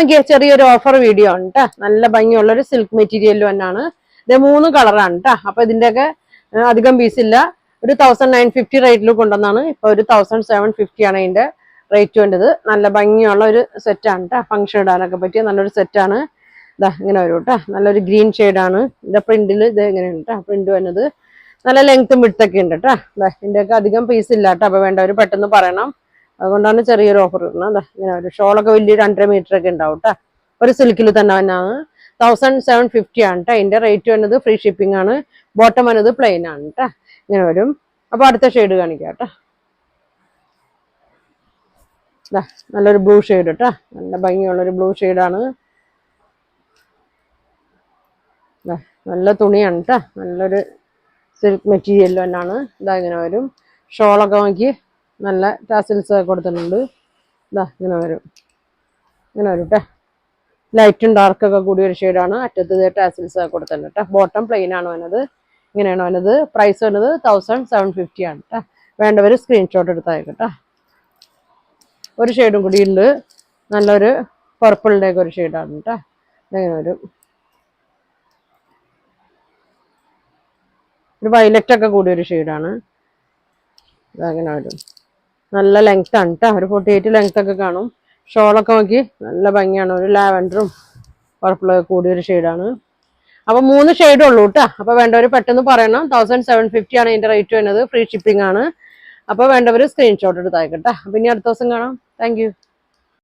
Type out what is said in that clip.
നോക്കിയാൽ ചെറിയൊരു offer video ആണ് കേട്ടോ. നല്ല ഭംഗിയുള്ള ഒരു സിൽക്ക് മെറ്റീരിയൽ തന്നെയാണ്. ഇത് 3 കളറാണ് കേട്ടോ. അപ്പൊ ഇതിന്റെയൊക്കെ അധികം പീസ് ഇല്ല. ഒരു 1950 റേറ്റിൽ കൊണ്ടുവന്നാണ്. ഇപ്പൊ ഒരു 1750 ആണ് ഇതിന്റെ റേറ്റ് വേണ്ടത്. നല്ല ഭംഗിയുള്ള ഒരു സെറ്റാണ് കേട്ടോ. ഫംഗ്ഷൻ ഇടാനൊക്കെ പറ്റിയ നല്ലൊരു സെറ്റാണ്. ഇതാ ഇങ്ങനെ വരും കേട്ടോ. നല്ലൊരു ഗ്രീൻ ഷെയ്ഡാണ്. ഇതിന്റെ പ്രിന്റിൽ ഇത് എങ്ങനെയാണ് കേട്ടോ പ്രിന്റ് വന്നത്. നല്ല ലെങ്ത്തും വിഡ്ത്തൊക്കെ ഉണ്ട് കേട്ടോ. ഇതിന്റെയൊക്കെ അധികം പീസ് ഇല്ല കേട്ടോ. അപ്പൊ വേണ്ടവർ പെട്ടെന്ന് പറയണം. അതുകൊണ്ടാണ് ചെറിയൊരു ഓഫർ ഇടുന്നത്. ഇങ്ങനെ ഒരു ഷോളൊക്കെ വലിയ 2.5 മീറ്റർ ഒക്കെ ഉണ്ടാവും കേട്ടോ. ഒരു സിൽക്കിൽ തന്നെ തന്നെയാണ്. 1750 ആണ് കേട്ടോ. അതിന്റെ റേറ്റ് വന്നത് ഫ്രീ ഷിപ്പിംഗ് ആണ്. ബോട്ടം വന്നത് പ്ലെയിൻ ആണ് കേട്ടോ. ഇങ്ങനെ വരും. അപ്പൊ അടുത്ത ഷെയ്ഡ് കാണിക്കാം കേട്ടോ. നല്ലൊരു ബ്ലൂ ഷെയ്ഡ് കേട്ടോ. നല്ല ഭംഗിയുള്ളൊരു ബ്ലൂ ഷെയ്ഡാണ്. നല്ല തുണിയാണ് കേട്ടോ. നല്ലൊരു സിൽക്ക് മെറ്റീരിയൽ തന്നെയാണ്. ഇതാ ഇങ്ങനെ വരും. ഷോളൊക്കെ നോക്കി നല്ല ടാസിൽസ് ഒക്കെ കൊടുത്തിട്ടുണ്ട്. ഇതാ ഇങ്ങനെ വരും. ഇങ്ങനെ വരും കേട്ടോ. ലൈറ്റും ഡാർക്കൊക്കെ കൂടിയ ഒരു ഷെയ്ഡാണ്. അറ്റത്ത് ടാസിൽസ് ഒക്കെ കൊടുത്തിട്ടുണ്ട് കേട്ടോ. ബോട്ടം പ്ലെയിൻ ആണ് വന്നത്. ഇങ്ങനെയാണ് വന്നത്. പ്രൈസ് വന്നത് 1750 ആണ് കേട്ടോ. വേണ്ടവർ സ്ക്രീൻഷോട്ട് എടുത്താൽ കേട്ടോ. ഒരു ഷെയ്ഡും കൂടി ഉണ്ട്. നല്ലൊരു പർപ്പിളിൻ്റെ ഒക്കെ ഒരു ഷെയ്ഡാണ് കേട്ടോ. ഇങ്ങനെ വരും. ഒരു വയലറ്റ് ഒക്കെ കൂടിയ ഒരു ഷെയ്ഡാണ്. അങ്ങനെ വരും. നല്ല ലെങ്ത് ആണ് കേട്ടോ. ഒരു 48 ലെങ്ത് ഒക്കെ കാണും. ഷോളൊക്കെ നോക്കി നല്ല ഭംഗിയാണ്. ഒരു ലാവൻഡറും പർപ്പിളൊക്കെ കൂടിയൊരു ഷെയ്ഡാണ്. അപ്പൊ 3 ഷെയ്ഡേ ഉള്ളൂ കേട്ടോ. അപ്പൊ വേണ്ടവർ പെട്ടെന്ന് പറയണം. 1750 ആണ് ഇതിന്റെ റേറ്റ് വരുന്നത്. ഫ്രീ ഷിപ്പിംഗ് ആണ്. അപ്പൊ വേണ്ടവർ സ്ക്രീൻഷോട്ട് എടുത്താൽ കേട്ടോ. അപ്പൊ ഇനി അടുത്ത ദിവസം കാണാം. Thank you.